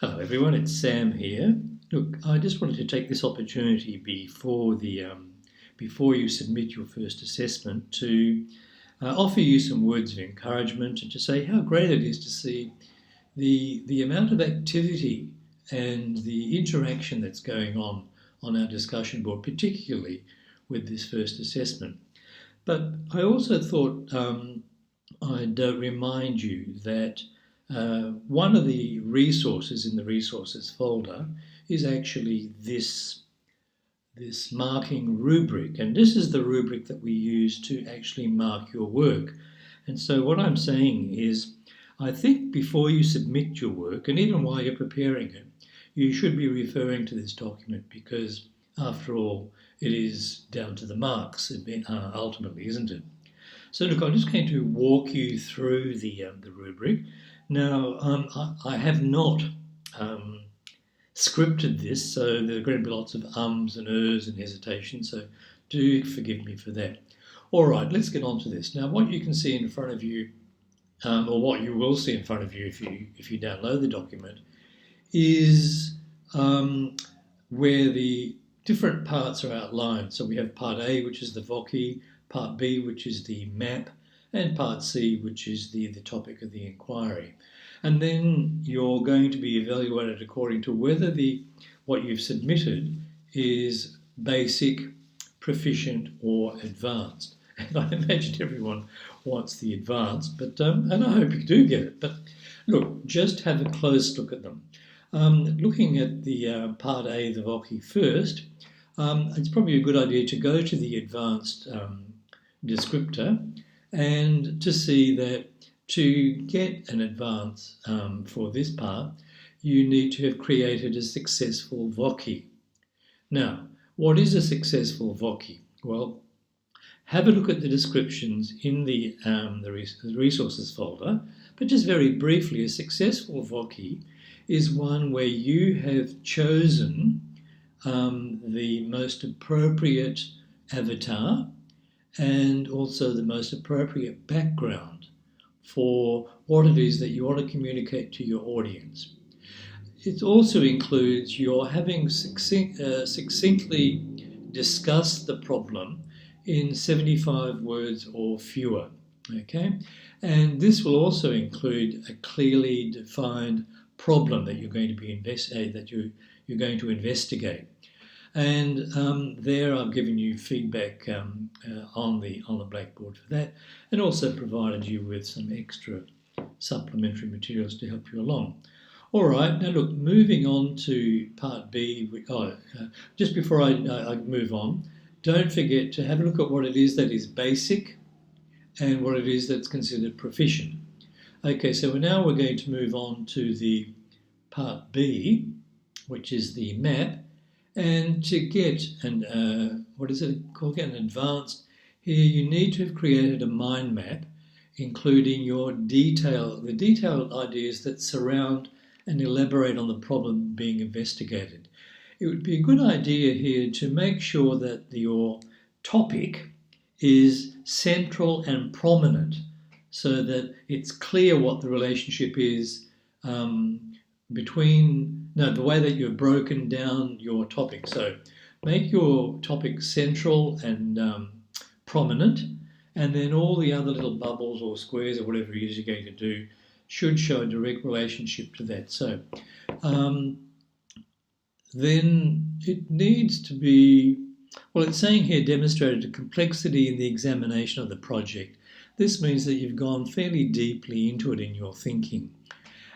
Hello everyone, it's Sam here. Look, I just wanted to take this opportunity before you submit your first assessment to offer you some words of encouragement and to say how great it is to see the amount of activity and the interaction that's going on our discussion board, particularly with this first assessment. But I also thought I'd remind you that one of the resources in the resources folder is actually this marking rubric, and this is the rubric that we use to actually mark your work. And so what I'm saying is, I think before you submit your work, and even while you're preparing it, you should be referring to this document because, after all, it is down to the marks ultimately, isn't it? So look, I'm just going to walk you through the rubric. Now, I have not scripted this, so there are going to be lots of ums and ers and hesitation, so do forgive me for that. All right, let's get on to this. Now, what you can see in front of you, or what you will see in front of you if you download the document, is where the different parts are outlined. So we have part A, which is the VOCI, part B, which is the map, and part C, which is the topic of the inquiry. And then you're going to be evaluated according to whether what you've submitted is basic, proficient, or advanced. And I imagine everyone wants the advanced, but and I hope you do get it. But look, just have a close look at them. Looking at the part A, the VOCI first, it's probably a good idea to go to the advanced descriptor and to see that to get an advance for this part, you need to have created a successful VOCI. Now, what is a successful VOCI? Well, have a look at the descriptions in the resources folder, but just very briefly, a successful VOCI is one where you have chosen the most appropriate avatar and also the most appropriate background for what it is that you want to communicate to your audience. It also includes your having succinctly discussed the problem in 75 words or fewer, okay? And this will also include a clearly defined problem that you're going to be you're going to investigate. And there I've given you feedback on the blackboard for that, and also provided you with some extra supplementary materials to help you along. All right, now look, moving on to part B. Just before I move on, don't forget to have a look at what it is that is basic and what it is that's considered proficient. Okay, so now we're going to move on to the part B, which is the map. And to get an advanced, here you need to have created a mind map, including the detailed ideas that surround and elaborate on the problem being investigated. It would be a good idea here to make sure that your topic is central and prominent so that it's clear what the relationship is the way that you've broken down your topic. So make your topic central and prominent, and then all the other little bubbles or squares or whatever it is you're going to do should show a direct relationship to that. So then it needs to be, well, it's saying here demonstrated a complexity in the examination of the project. This means that you've gone fairly deeply into it in your thinking.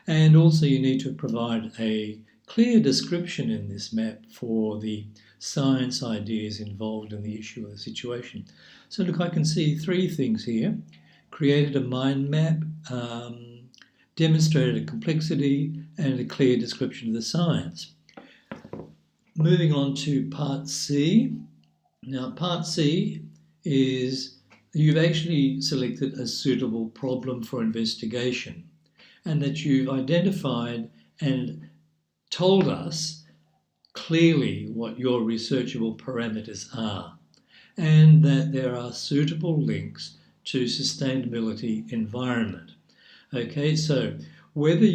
And also you need to provide a clear description in this map for the science ideas involved in the issue or the situation. So look, I can see three things here. Created a mind map, demonstrated a complexity, and a clear description of the science. Moving on to part C. Now part C is you've actually selected a suitable problem for investigation, and that you've identified and told us clearly what your researchable parameters are, and that there are suitable links to sustainability environment. Okay, so Whether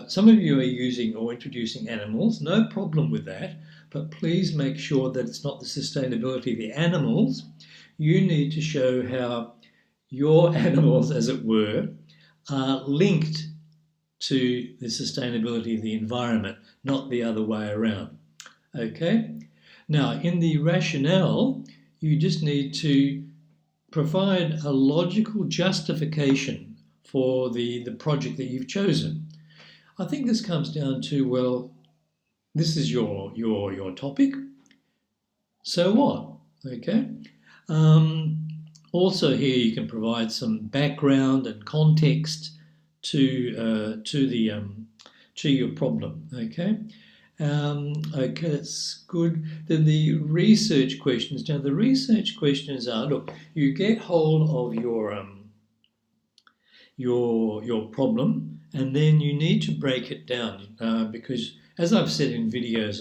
some of you are using or introducing animals, no problem with that, but please make sure that it's not the sustainability of the animals. You need to show how your animals, as it were, are linked to the sustainability of the environment, not the other way around. Okay? Now, in the rationale, you just need to provide a logical justification for the project that you've chosen. I think this comes down to, well, this is your topic, so what? Okay. Also here you can provide some background and context to your problem. Okay. Okay, that's good. Then the research questions. Now the research questions are: look, you get hold of your problem, and then you need to break it down because, as I've said in videos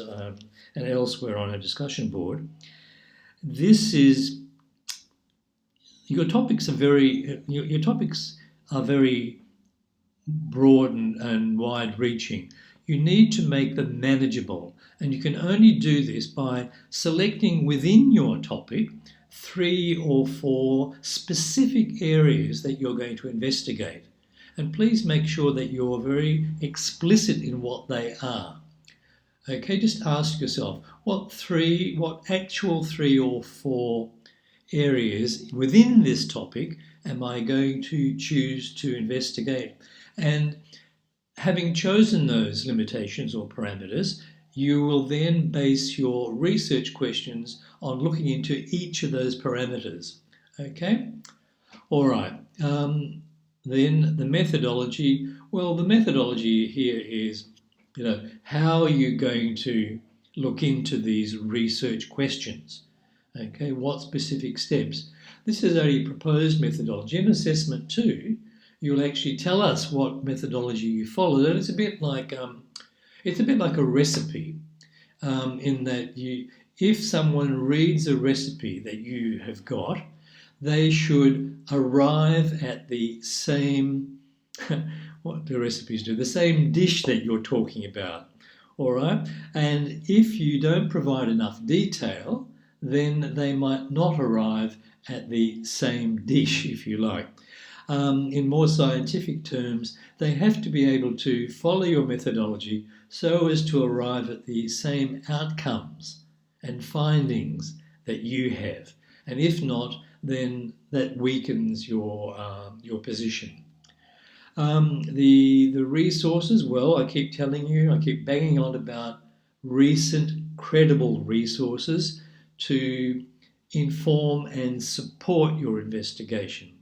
and elsewhere on our discussion board, this is your topics are very broad and wide-reaching. You need to make them manageable, and you can only do this by selecting within your topic 3 or 4 specific areas that you're going to investigate. And please make sure that you're very explicit in what they are. Okay, just ask yourself, what actual 3 or 4 areas within this topic am I going to choose to investigate? And having chosen those limitations or parameters, you will then base your research questions on looking into each of those parameters. Okay? All right. Then the methodology. Well, the methodology here is, how are you going to look into these research questions? Okay, what specific steps? This is a proposed methodology. In assessment 2, you'll actually tell us what methodology you followed, and it's a bit like a recipe, in that if someone reads a recipe that you have got, they should arrive at the same what do recipes do? The same dish that you're talking about. All right, and if you don't provide enough detail, then they might not arrive at the same dish, if you like. In more scientific terms, they have to be able to follow your methodology so as to arrive at the same outcomes and findings that you have. And if not, then that weakens your position. The resources, well, I keep telling you, I keep banging on about recent credible resources to inform and support your investigation.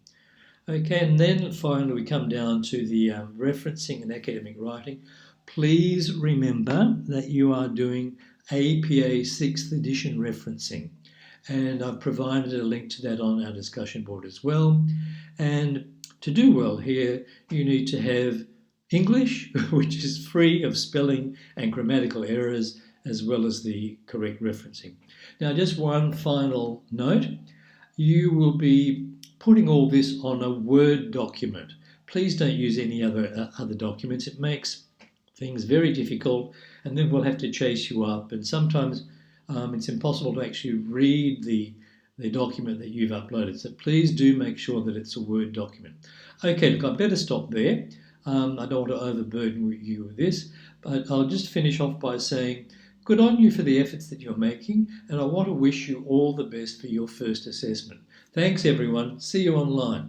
Okay, and then finally we come down to the referencing and academic writing. Please remember that you are doing APA 6th edition referencing, and I've provided a link to that on our discussion board as well. And to do well here, you need to have English, which is free of spelling and grammatical errors, as well as the correct referencing. Now, just one final note. You will be putting all this on a Word document. Please don't use any other documents. It makes things very difficult, and then we'll have to chase you up. And sometimes it's impossible to actually read the document that you've uploaded. So please do make sure that it's a Word document. Okay, look, I better stop there. I don't want to overburden you with this, but I'll just finish off by saying good on you for the efforts that you're making, and I want to wish you all the best for your first assessment. Thanks, everyone. See you online.